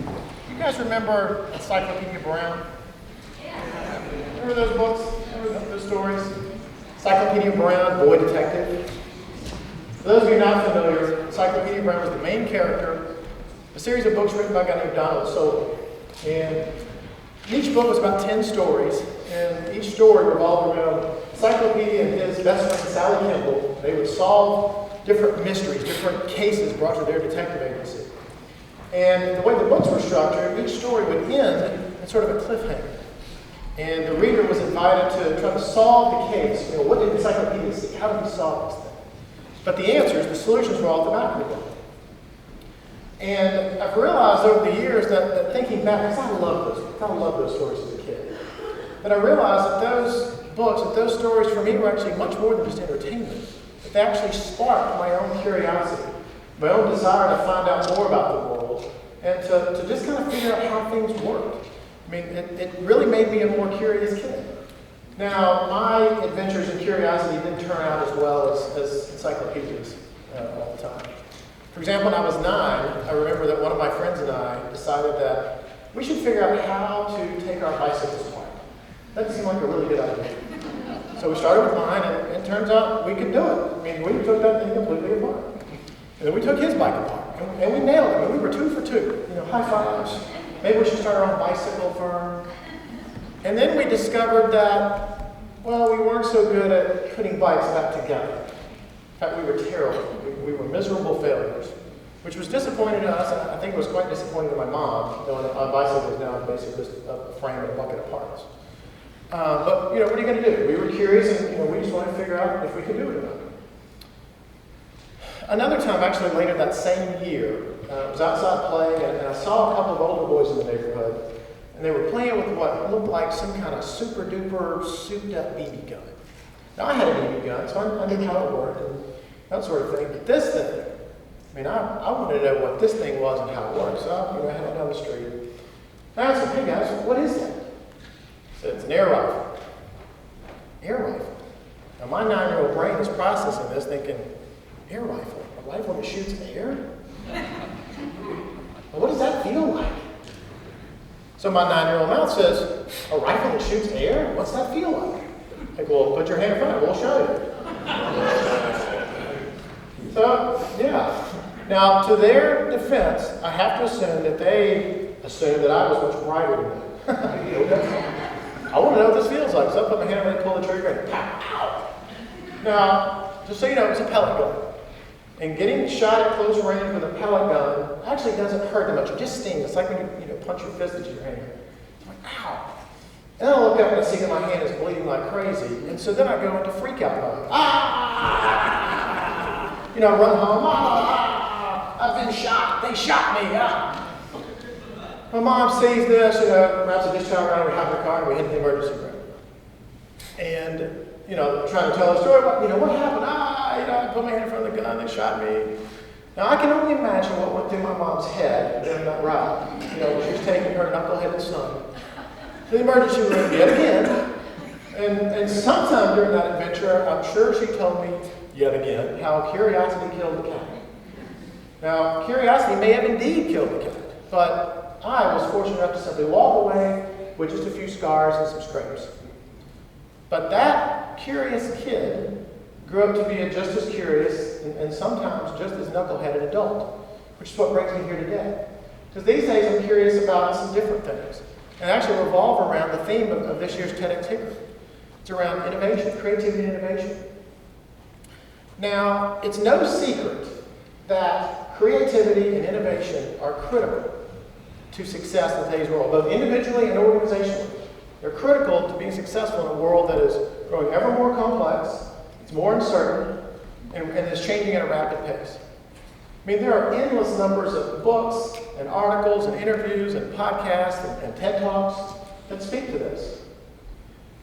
You guys remember Encyclopedia Brown? Remember those books? Remember those stories? Encyclopedia Brown, Boy Detective. For those of you not familiar, Encyclopedia Brown was the main character, a series of books written by a guy named Donald Sowell. And each book was about 10 stories, and each story revolved around Encyclopedia and his best friend Sally Kimball. They would solve different mysteries, different cases brought to their detective agency. And the way the books were structured, each story would end in sort of a cliffhanger. And the reader was invited to try to solve the case. You know, what did Encyclopedia see? How did he solve this thing? But the answers, the solutions were all at the back of the book. And I've realized over the years that thinking back, because I love those stories as a kid, but I realized that those books, that those stories for me were actually much more than just entertainment. That they actually sparked my own curiosity, my own desire to find out more about the world, and to just kind of figure out how things worked. I mean, it really made me a more curious kid. Now, my adventures and curiosity didn't turn out as well as encyclopedias all the time. For example, when I was 9, I remember that one of my friends and I decided that we should figure out how to take our bicycles apart. That seemed like a really good idea. So we started with mine, and it turns out we could do it. I mean, we took that thing completely apart. And then we took his bike apart, and we nailed it. I mean, we were 2 for 2. You know, high fives. Maybe we should start our own bicycle firm. And then we discovered that, well, we weren't so good at putting bikes back together. In fact, we were terrible. We were miserable failures, which was disappointing to us, and I think it was quite disappointing to my mom, knowing that my bicycle is now basically just a frame and a bucket of parts. But, you know, what are you going to do? We were curious, and, you know, we just wanted to figure out if we could do it or not. Another time, actually later that same year, I was outside playing, and I saw a couple of older boys in the neighborhood, and they were playing with what looked like some kind of super-duper souped-up BB gun. Now, I had a BB gun, so I knew how it worked and that sort of thing. But this thing, I mean, I wanted to know what this thing was and how it worked. So I headed down the street. And I asked them, hey guys, what is that? I said, it's an air rifle. Air rifle? Now, my 9-year-old brain is processing this, thinking, air rifle? A rifle that shoots air? Well, what does that feel like? So my 9-year-old mouth says, a rifle that shoots air? What's that feel like? Like, well, put your hand in front of it, we'll show you. So, yeah. Now, to their defense, I have to assume that they assumed that I was much brighter than them. I want to know what this feels like. So I put my hand on it, pull the trigger, and pow, pow. Now, just so you know, it's a pellet gun. And getting shot at close range with a pellet gun actually doesn't hurt that much. It just stings. It's like when you punch your fist into your hand. It's like, ow. And then I look up and I see that my hand is bleeding like crazy. And so then I go into freak out mode. Ah! You know, run home. Ah! I've been shot. They shot me. Ah! My mom sees this, you know, wraps a dish towel around, we hop in the car, and we hit the emergency room. And, you know, trying to tell the story about, you know, what happened? Ah, you know, I put my hand in front of the gun, they shot me. Now, I can only imagine what went through my mom's head during that ride. You know, she was taking her knuckleheaded son to the emergency room yet again. And sometime during that adventure, I'm sure she told me yet again how curiosity killed the cat. Now, curiosity may have indeed killed the cat, but I was fortunate enough to simply walk away with just a few scars and some scrapes. But that curious kid grew up to be a just as curious and sometimes just as knuckleheaded adult, which is what brings me here today. Because these days I'm curious about some different things, and actually revolve around the theme of this year's TEDxHickory. It's around innovation, creativity and innovation. Now, it's no secret that creativity and innovation are critical to success in today's world, both individually and organizationally. They're critical to being successful in a world that is growing ever more complex, it's more uncertain, and is changing at a rapid pace. I mean, there are endless numbers of books and articles and interviews and podcasts and TED Talks that speak to this.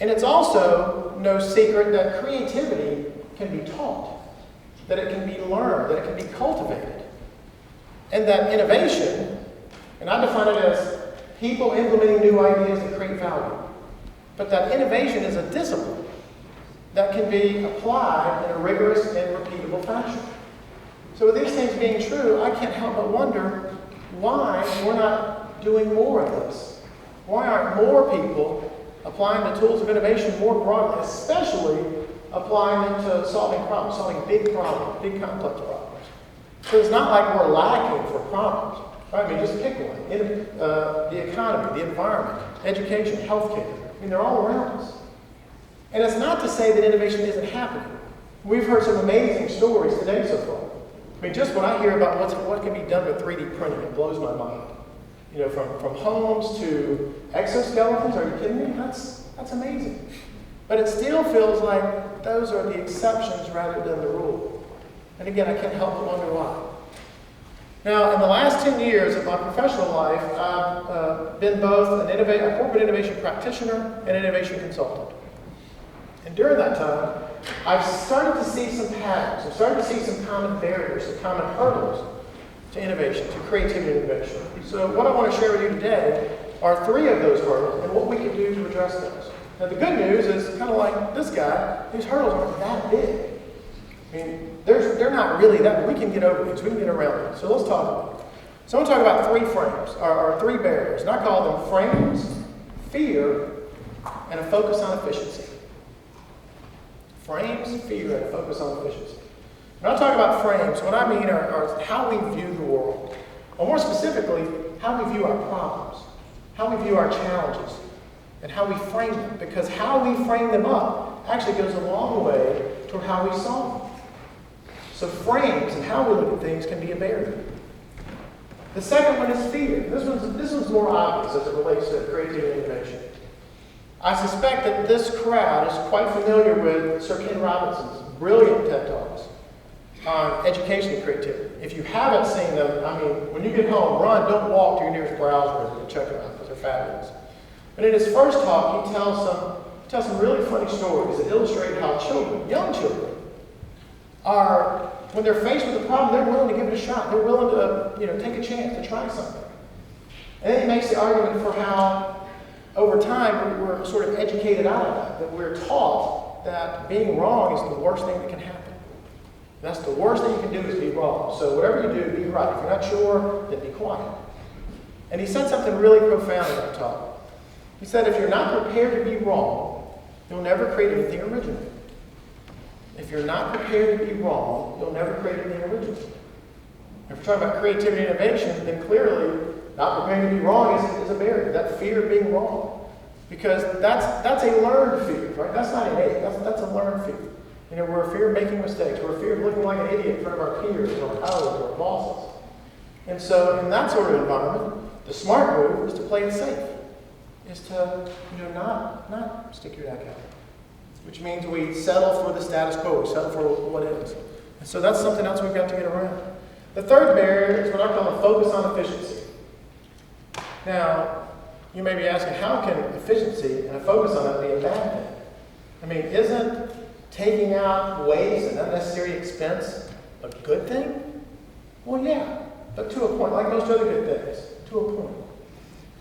And it's also no secret that creativity can be taught, that it can be learned, that it can be cultivated. And that innovation, and I define it as people implementing new ideas that create value. But that innovation is a discipline that can be applied in a rigorous and repeatable fashion. So with these things being true, I can't help but wonder why we're not doing more of this? Why aren't more people applying the tools of innovation more broadly, especially applying them to solving problems, solving big problems, big complex problems? So it's not like we're lacking for problems. Right? I mean, just pick one. The economy, the environment, education, healthcare. I mean, they're all around us. And it's not to say that innovation isn't happening. We've heard some amazing stories today so far. I mean, just when I hear about what can be done with 3D printing, it blows my mind. You know, from homes to exoskeletons, are you kidding me? That's amazing. But it still feels like those are the exceptions rather than the rule. And again, I can't help but wonder why. Now, in the last 10 years of my professional life, I've been both a corporate innovation practitioner and innovation consultant. And during that time, I've started to see some patterns. I've started to see some common barriers, some common hurdles to innovation, to creativity and innovation. So what I want to share with you today are 3 of those hurdles and what we can do to address those. Now, the good news is kind of like this guy, these hurdles aren't that big. I mean, they're not really that, we can get over these, we can get around them. So let's talk about it. So I want to talk about 3 frames, or 3 barriers. And I call them frames, fear, and a focus on efficiency. Frames, fear, and a focus on efficiency. When I talk about frames, what I mean are how we view the world. Or more specifically, how we view our problems, how we view our challenges, and how we frame them. Because how we frame them up actually goes a long way toward how we solve them. So frames and how we look at things can be a barrier. The second one is fear. This one's more obvious as it relates to creativity and innovation. I suspect that this crowd is quite familiar with Sir Ken Robinson's brilliant TED Talks on education and creativity. If you haven't seen them, I mean, when you get home, run, don't walk to your nearest browser and check them out because they're fabulous. But in his first talk, he tells some really funny stories that illustrate how children, young children, are, when they're faced with a problem, they're willing to give it a shot. They're willing to, take a chance to try something. And then he makes the argument for how, over time, we're sort of educated out of that we're taught that being wrong is the worst thing that can happen. That's the worst thing you can do is be wrong. So whatever you do, be right. If you're not sure, then be quiet. And he said something really profound in that talk. He said, if you're not prepared to be wrong, you'll never create anything original. If you're not prepared to be wrong, you'll never create anything original. If we're talking about creativity and innovation, then clearly not prepared to be wrong is a barrier. That fear of being wrong. Because that's a learned fear, right? That's not innate. That's a learned fear. We're a fear of making mistakes. We're a fear of looking like an idiot in front of our peers or our colleagues or our bosses. And so in that sort of environment, the smart move is to play it safe. Is to not stick your neck out. Which means we settle for the status quo. We settle for what is. And so that's something else we've got to get around. The third barrier is what I call a focus on efficiency. Now, you may be asking, how can efficiency and a focus on it be a bad thing? I mean, isn't taking out waste and unnecessary expense a good thing? Well, yeah, but to a point, like most other good things, to a point.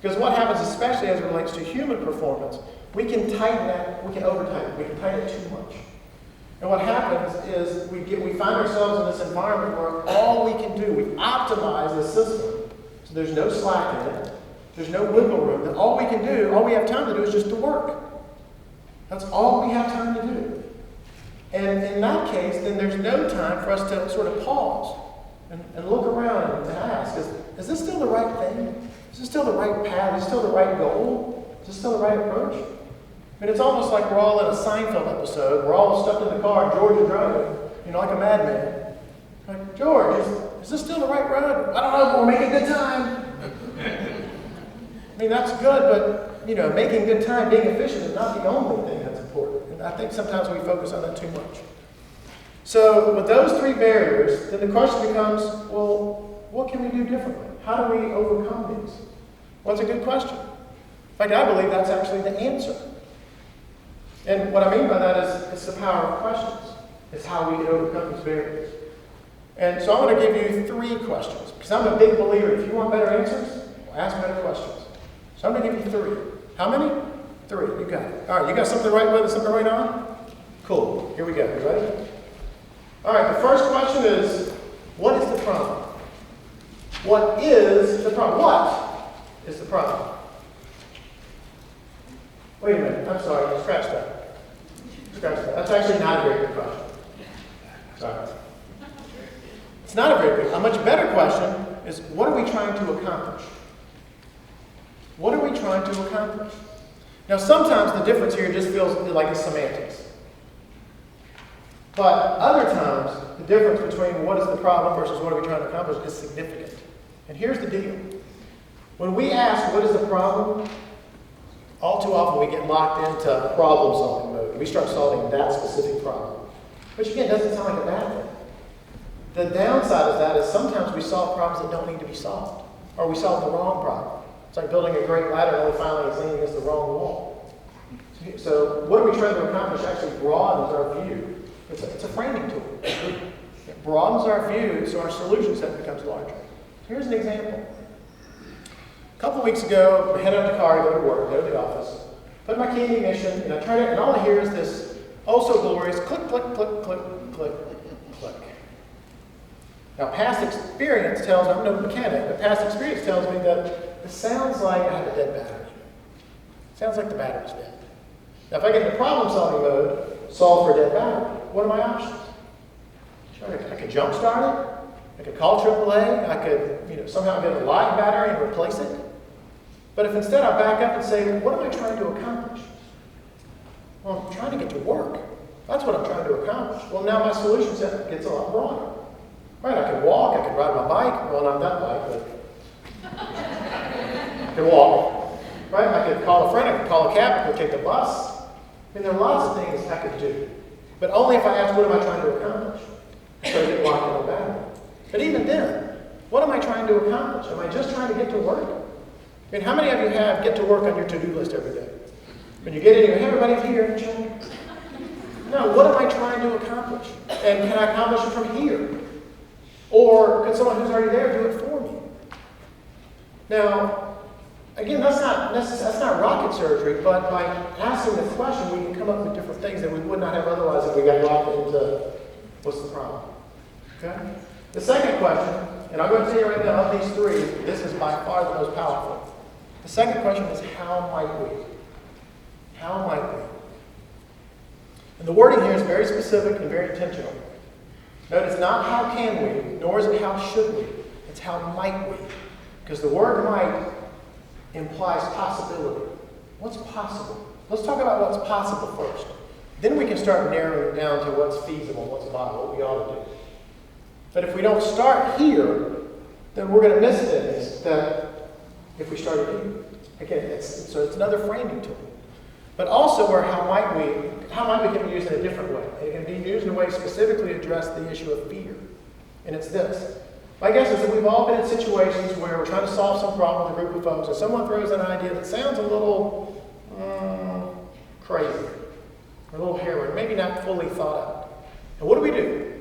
Because what happens, especially as it relates to human performance, we can tighten that, we can over-tighten it, we can tighten it too much. And what happens is we find ourselves in this environment where all we can do, we optimize the system. So there's no slack in it, there's no wiggle room. And all we can do, all we have time to do is just to work. That's all we have time to do. And in that case, then there's no time for us to sort of pause and look around and ask, is this still the right thing? Is this still the right path? Is this still the right goal? Is this still the right approach? I mean, it's almost like we're all in a Seinfeld episode. We're all stuck in the car and George is driving, like a madman. Like, George, is this still the right road? I don't know, but we're making good time. I mean, that's good, but, making good time, being efficient is not the only thing that's important. And I think sometimes we focus on that too much. So with those 3 barriers, then the question becomes, well, what can we do differently? How do we overcome these? Well, that's a good question. In fact, I believe that's actually the answer. And what I mean by that is it's the power of questions. It's how we can overcome these barriers. And so I'm going to give you 3 questions. Because I'm a big believer, if you want better answers, ask better questions. So I'm going to give you 3. How many? 3. You got it. All right, you got something to write with, something to write on? Cool. Here we go. You ready? All right, the first question is, what is the problem? What is the problem? What is the problem? Wait a minute, I'm sorry, scratch that. Scratch that. That's actually not a very good question. Sorry. It's not a very good. A much better question is, what are we trying to accomplish? What are we trying to accomplish? Now, sometimes the difference here just feels like it's semantics. But other times, the difference between what is the problem versus what are we trying to accomplish is significant. And here's the deal. When we ask, what is the problem? All too often we get locked into problem-solving mode. We start solving that specific problem. Which again, doesn't sound like a bad thing. The downside of that is sometimes we solve problems that don't need to be solved. Or we solve the wrong problem. It's like building a great ladder and only finally leaning against the wrong wall. So what are we trying to accomplish actually broadens our view. It's a framing tool. It broadens our view so our solution set becomes larger. Here's an example. A couple weeks ago, I headed out to the car to go to work, go to the office, put my key in the ignition, and I turn it, and all I hear is this oh so glorious click, click, click, click, click, click. Now, past experience tells me, I'm no mechanic, but past experience tells me that it sounds like I have a dead battery. It sounds like the battery's dead. Now, if I get into problem-solving mode, solve for a dead battery, what are my options? Sure, I could jump start it. I could call AAA. I could, somehow get a live battery and replace it. But if instead I back up and say, what am I trying to accomplish? Well, I'm trying to get to work. That's what I'm trying to accomplish. Well, now my solution set gets a lot broader. Right, I could walk, I could ride my bike. Well, not that bike, but I could walk. Right, I could call a friend, I could call a cab, I could take the bus. I mean, there are lots of things I could do. But only if I ask, what am I trying to accomplish? So I get locked in a battery. But even then, what am I trying to accomplish? Am I just trying to get to work? I mean, how many of you have get to work on your to-do list every day? When you get in, you go, hey, everybody here, check. No, what am I trying to accomplish? And can I accomplish it from here? Or could someone who's already there do it for me? Now, again, that's not rocket surgery, but by asking the question, we can come up with different things that we would not have otherwise if we got locked into what's the problem. Okay? The second question, and I'm going to tell you right now, of these three, this is by far the most powerful. The second question is, how might we? How might we? And the wording here is very specific and very intentional. Notice not how can we, nor is it how should we. It's how might we. Because the word might implies possibility. What's possible? Let's talk about what's possible first. Then we can start narrowing it down to what's feasible, what's viable, what we ought to do. But if we don't start here, then we're going to miss things that if we started here. Again, it's another framing tool. But also where how might we can be used in a different way. It can be used in a way specifically to address the issue of fear. And it's this. My guess is that we've all been in situations where we're trying to solve some problem with a group of folks, and someone throws an idea that sounds a little crazy, or a little harebrained, maybe not fully thought out. And what do?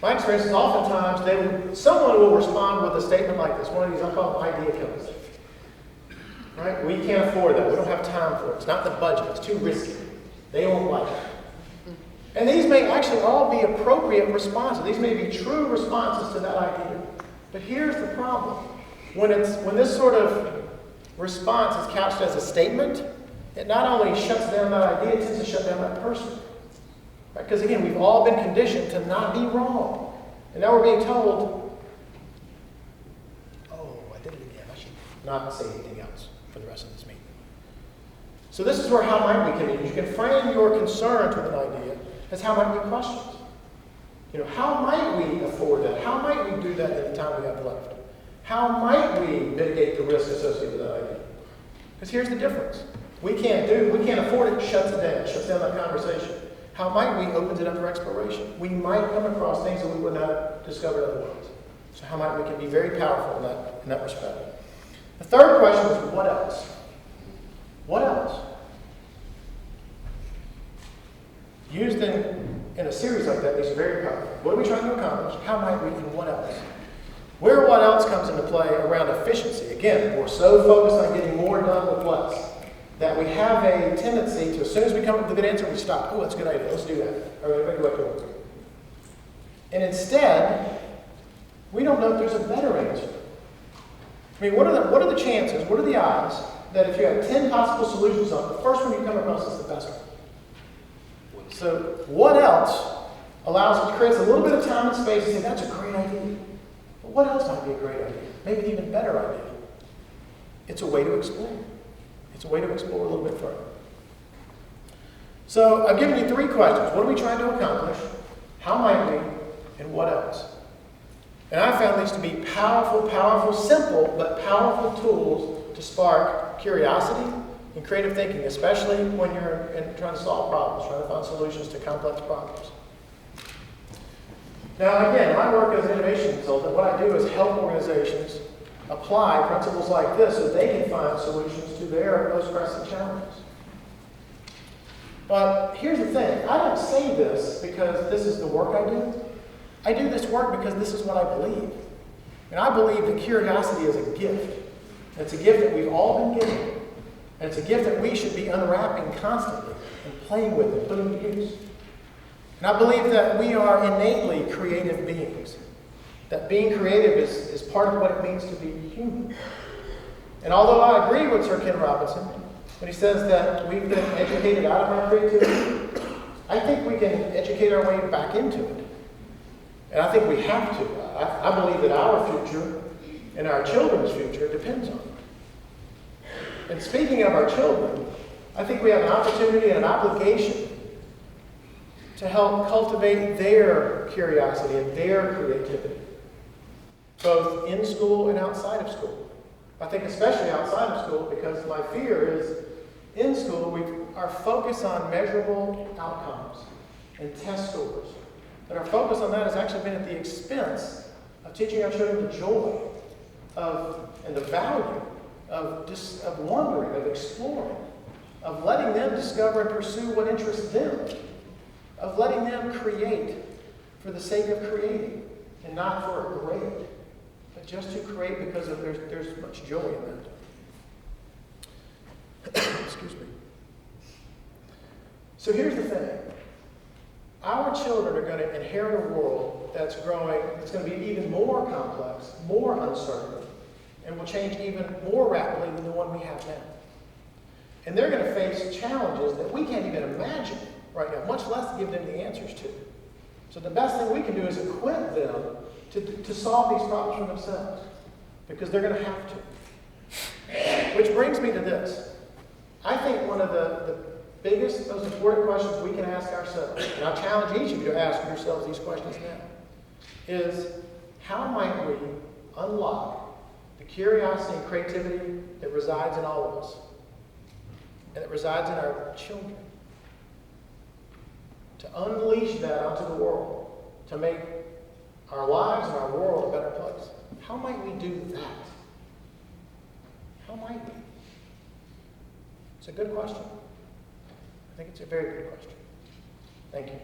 My experience is oftentimes someone will respond with a statement like this, one of these I call them idea killers. Right? We can't afford that. We don't have time for it. It's not the budget. It's too risky. They won't like it. And these may actually all be appropriate responses. These may be true responses to that idea. But here's the problem. When this sort of response is couched as a statement, it not only shuts down that idea, it tends to shut down that person. Right? Because again, we've all been conditioned to not be wrong. And now we're being told, oh, I did it again. I should not say anything else for the rest of this meeting. So this is where how might we can be. You can frame your concerns with an idea as how might we questions. How might we afford that? How might we do that in the time we have left? How might we mitigate the risk associated with that idea? Because here's the difference. We can't afford it, shuts down that conversation. How might we opens it up for exploration? We might come across things that we would not have discovered otherwise. So how might we can be very powerful in that respect. The third question is, what else? What else? Used in a series like that, these are very powerful. What are we trying to accomplish? How might we, and what else? Where what else comes into play around efficiency. Again, we're so focused on getting more done with less that we have a tendency to, as soon as we come up with a good answer, we stop. Oh, that's a good idea. Let's do that. All right, everybody go back to work. And instead, we don't know if there's a better answer. I mean, what are the chances, what are the odds that if you have 10 possible solutions on it, the first one you come across is the best one? So what else creates a little bit of time and space to say, that's a great idea. But what else might be a great idea? Maybe an even better idea. It's a way to explore. It's a way to explore a little bit further. So I've given you 3 questions. What are we trying to accomplish? How might we? And what else? And I found these to be powerful, simple, but powerful tools to spark curiosity and creative thinking, especially when you're trying to solve problems, trying to find solutions to complex problems. Now, again, my work as an innovation consultant, what I do is help organizations apply principles like this so they can find solutions to their most pressing challenges. But here's the thing. I don't say this because this is the work I do. I do this work because this is what I believe. And I believe that curiosity is a gift. It's a gift that we've all been given. And it's a gift that we should be unwrapping constantly and playing with and putting to use. And I believe that we are innately creative beings. That being creative is part of what it means to be human. And although I agree with Sir Ken Robinson when he says that we've been educated out of our creativity, I think we can educate our way back into it. And I think we have to. I believe that our future and our children's future depends on it. And speaking of our children, I think we have an opportunity and an obligation to help cultivate their curiosity and their creativity, both in school and outside of school. I think especially outside of school, because my fear is in school, our focus on measurable outcomes and test scores, but our focus on that has actually been at the expense of teaching our children the joy and the value of wondering, of exploring, of letting them discover and pursue what interests them, of letting them create for the sake of creating and not for a grade, but just to create because there's much joy in that. Excuse me. So here's the thing. Our children are going to inherit a world that's growing, that's going to be even more complex, more uncertain, and will change even more rapidly than the one we have now. And they're going to face challenges that we can't even imagine right now, much less give them the answers to. So the best thing we can do is equip them to solve these problems for themselves, because they're going to have to. Which brings me to this. I think one of the biggest, most important questions we can ask ourselves, and I challenge each of you to ask yourselves these questions now, is how might we unlock the curiosity and creativity that resides in all of us, and that resides in our children, to unleash that onto the world, to make our lives and our world a better place. How might we do that? How might we? It's a good question. I think it's a very good question. Thank you.